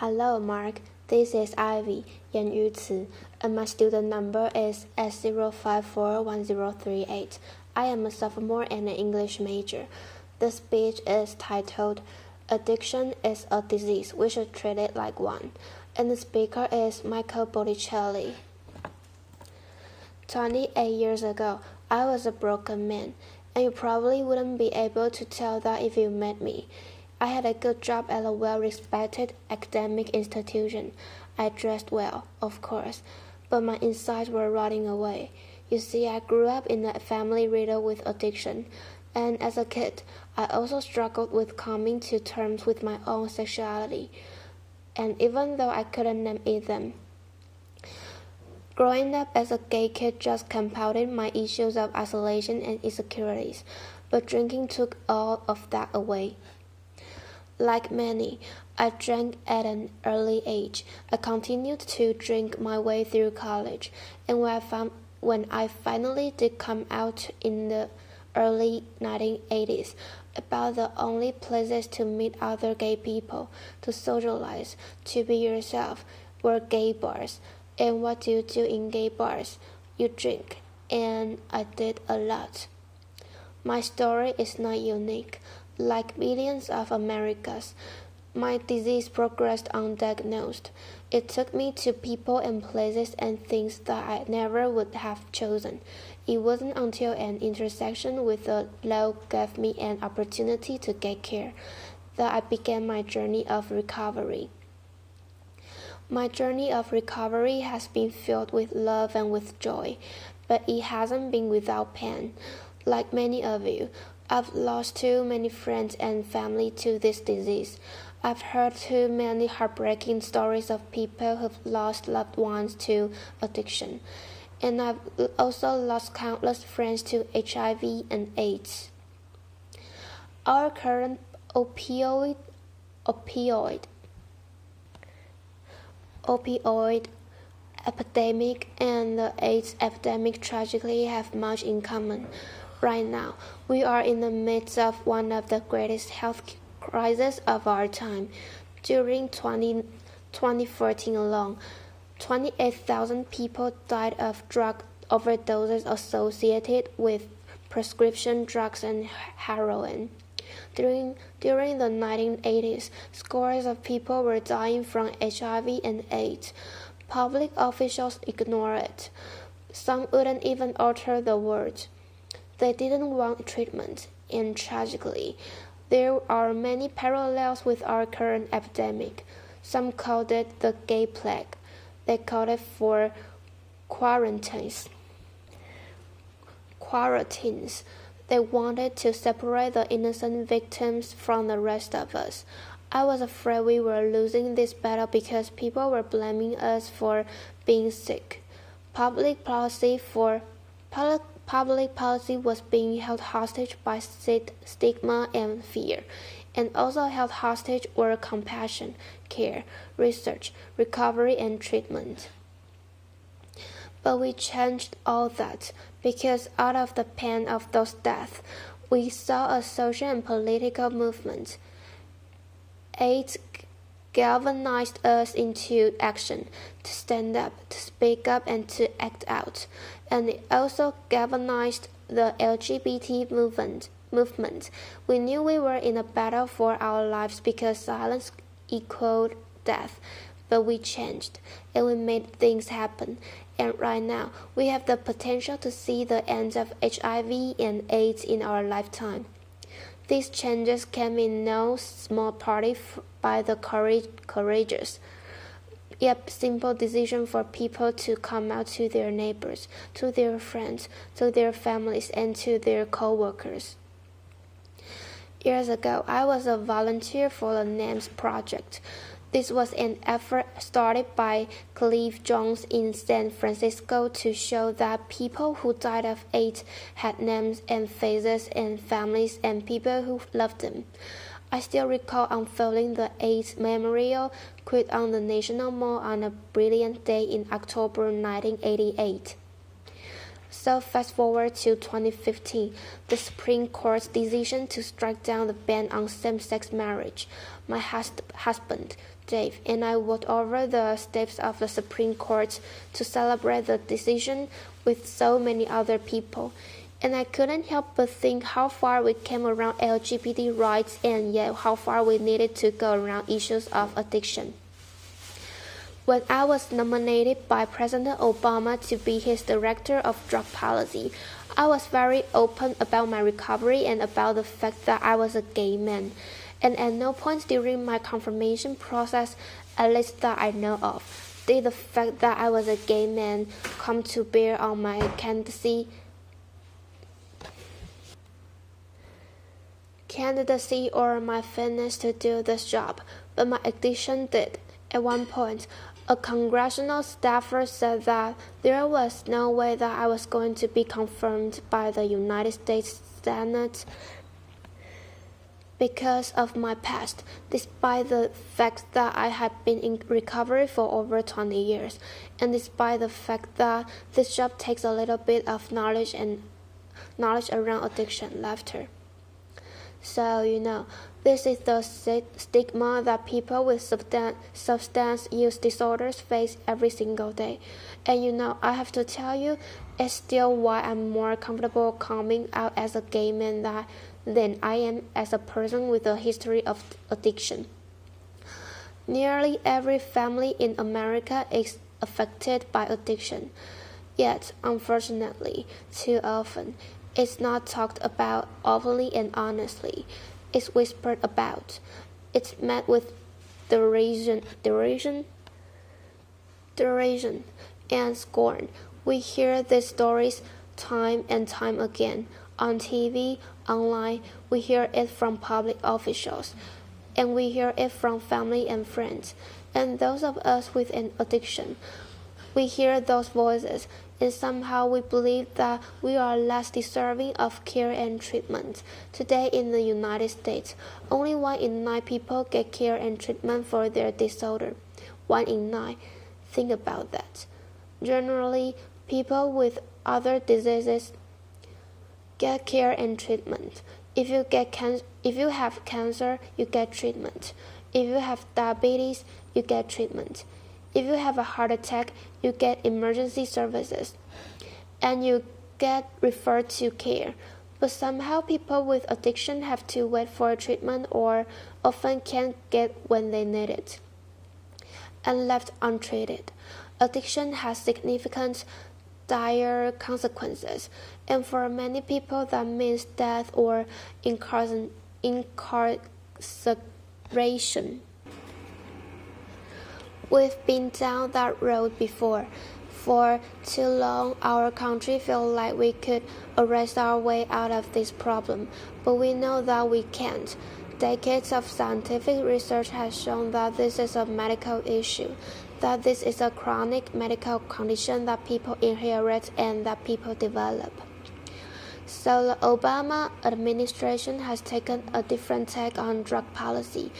Hello, Mark. This is Ivy, 言语词, and my student number is S0541038. I am a sophomore and an English major. The speech is titled, Addiction is a Disease. We should treat it like one. And the speaker is Michael Botticelli. 28 years ago, I was a broken man, and you probably wouldn't be able to tell that if you met me. I had a good job at a well-respected academic institution. I dressed well, of course, but my insides were rotting away. You see, I grew up in a family riddled with addiction, and as a kid, I also struggled with coming to terms with my own sexuality, and even though I couldn't name them. Growing up as a gay kid just compounded my issues of isolation and insecurities, but drinking took all of that away. Like many, I drank at an early age. I continued to drink my way through college, and when I finally did come out in the early 1980s, about the only places to meet other gay people, to socialize, to be yourself, were gay bars. And what do you do in gay bars? You drink, and I did a lot. My story is not unique. Like millions of Americans, my disease progressed undiagnosed. It took me to people and places and things that I never would have chosen. It wasn't until an intersection with the law gave me an opportunity to get care that I began my journey of recovery. My journey of recovery has been filled with love and with joy, but it hasn't been without pain. Like many of you, I've lost too many friends and family to this disease. I've heard too many heartbreaking stories of people who've lost loved ones to addiction. And I've also lost countless friends to HIV and AIDS. Our current opioid epidemic and the AIDS epidemic tragically have much in common. Right now, we are in the midst of one of the greatest health crises of our time. During 2014 alone, 28,000 people died of drug overdoses associated with prescription drugs and heroin. During the 1980s, scores of people were dying from HIV and AIDS. Public officials ignored it. Some wouldn't even utter the words. They didn't want treatment, and tragically, there are many parallels with our current epidemic. Some called it the gay plague. They called it for quarantines. They wanted to separate the innocent victims from the rest of us. I was afraid we were losing this battle because people were blaming us for being sick. Public policy was being held hostage by stigma and fear, and also held hostage were compassion, care, research, recovery, and treatment. But we changed all that, because out of the pain of those deaths, we saw a social and political movement. AIDS galvanized us into action, to stand up, to speak up, and to act out. And it also galvanized the LGBT movement. We knew we were in a battle for our lives because silence equaled death. But we changed, and we made things happen. And right now, we have the potential to see the end of HIV and AIDS in our lifetime. These changes came in no small part by the courageous, yet simple decision for people to come out to their neighbors, to their friends, to their families, and to their co-workers. Years ago, I was a volunteer for the NAMS project. This was an effort started by Clive Jones in San Francisco to show that people who died of AIDS had names and faces and families and people who loved them. I still recall unfolding the AIDS memorial quote on the National Mall on a brilliant day in October 1988. So fast forward to 2015, the Supreme Court's decision to strike down the ban on same-sex marriage. my husband, Dave, and I walked over the steps of the Supreme Court to celebrate the decision with so many other people. And I couldn't help but think how far we came around LGBT rights and yet how far we needed to go around issues of addiction. When I was nominated by President Obama to be his director of drug policy, I was very open about my recovery and about the fact that I was a gay man. And at no point during my confirmation process, at least that I know of, did the fact that I was a gay man come to bear on my candidacy or my fitness to do this job, but my addiction did. At one point, a congressional staffer said that there was no way that I was going to be confirmed by the United States Senate because of my past, despite the fact that I had been in recovery for over 20 years, and despite the fact that this job takes a little bit of knowledge around addiction, laughter. So, this is the stigma that people with substance use disorders face every single day. And I have to tell you, it's still why I'm more comfortable coming out as a gay man than I am as a person with a history of addiction. Nearly every family in America is affected by addiction. Yet, unfortunately, too often, it's not talked about openly and honestly. It's whispered about. It's met with derision, and scorn. We hear these stories time and time again. On TV, online, we hear it from public officials. And we hear it from family and friends. And those of us with an addiction, we hear those voices, and somehow we believe that we are less deserving of care and treatment. Today in the United States, only 1 in 9 people get care and treatment for their disorder. 1 in 9. Think about that. Generally, people with other diseases get care and treatment. If you have cancer, you get treatment. If you have diabetes, you get treatment. If you have a heart attack, you get emergency services, and you get referred to care. But somehow people with addiction have to wait for treatment or often can't get when they need it, and left untreated. Addiction has significant, dire consequences, and for many people that means death or incarceration. We've been down that road before. For too long, our country felt like we could arrest our way out of this problem, but we know that we can't. Decades of scientific research has shown that this is a medical issue, that this is a chronic medical condition that people inherit and that people develop. So the Obama administration has taken a different take on drug policy.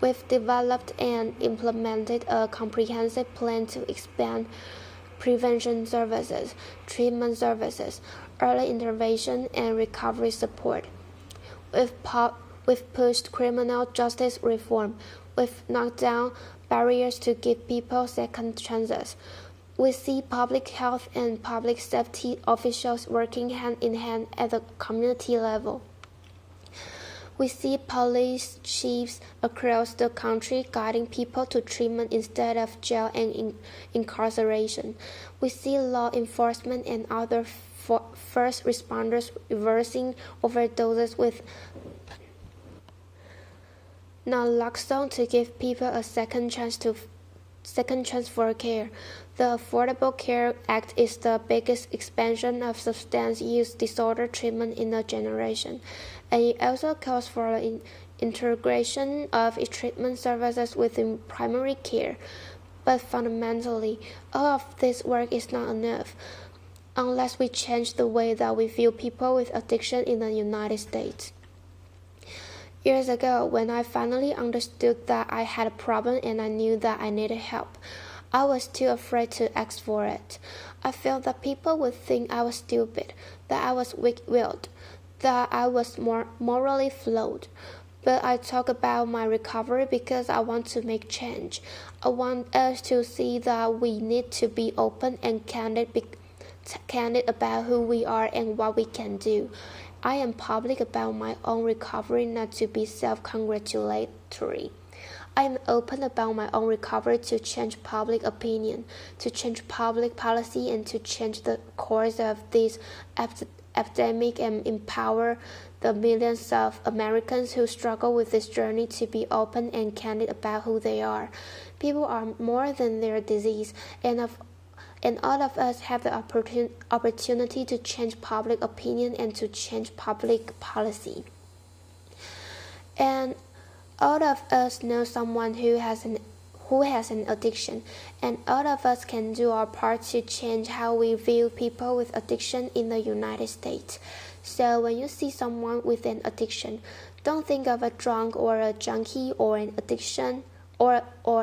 We've developed and implemented a comprehensive plan to expand prevention services, treatment services, early intervention, and recovery support. We've pushed criminal justice reform. We've knocked down barriers to give people second chances. We see public health and public safety officials working hand in hand at the community level. We see police chiefs across the country guiding people to treatment instead of jail and incarceration. We see law enforcement and other first responders reversing overdoses with naloxone to give people a second chance for care. The Affordable Care Act is the biggest expansion of substance use disorder treatment in a generation, and it also calls for the integration of treatment services within primary care. But fundamentally, all of this work is not enough unless we change the way that we view people with addiction in the United States. Years ago, when I finally understood that I had a problem and I knew that I needed help, I was too afraid to ask for it. I felt that people would think I was stupid, that I was weak-willed, that I was more morally flawed. But I talk about my recovery because I want to make change. I want us to see that we need to be open and candid about who we are and what we can do. I am public about my own recovery, not to be self-congratulatory. I am open about my own recovery to change public opinion, to change public policy, and to change the course of this epidemic and empower the millions of Americans who struggle with this journey to be open and candid about who they are. People are more than their disease, and all of us have the opportunity to change public opinion and to change public policy. And all of us know someone who has an addiction, and all of us can do our part to change how we view people with addiction in the United States. So when you see someone with an addiction, don't think of a drunk or a junkie or an addiction or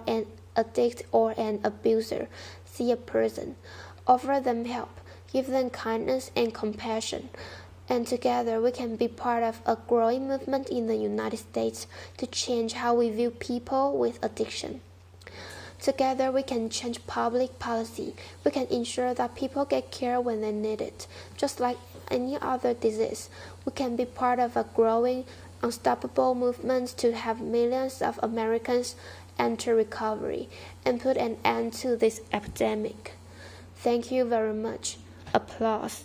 an addict or an abuser. See a person. Offer them help. Give them kindness and compassion. And together we can be part of a growing movement in the United States to change how we view people with addiction. Together we can change public policy. We can ensure that people get care when they need it. Just like any other disease, we can be part of a growing, unstoppable movement to have millions of Americans enter recovery and put an end to this epidemic. Thank you very much. Applause.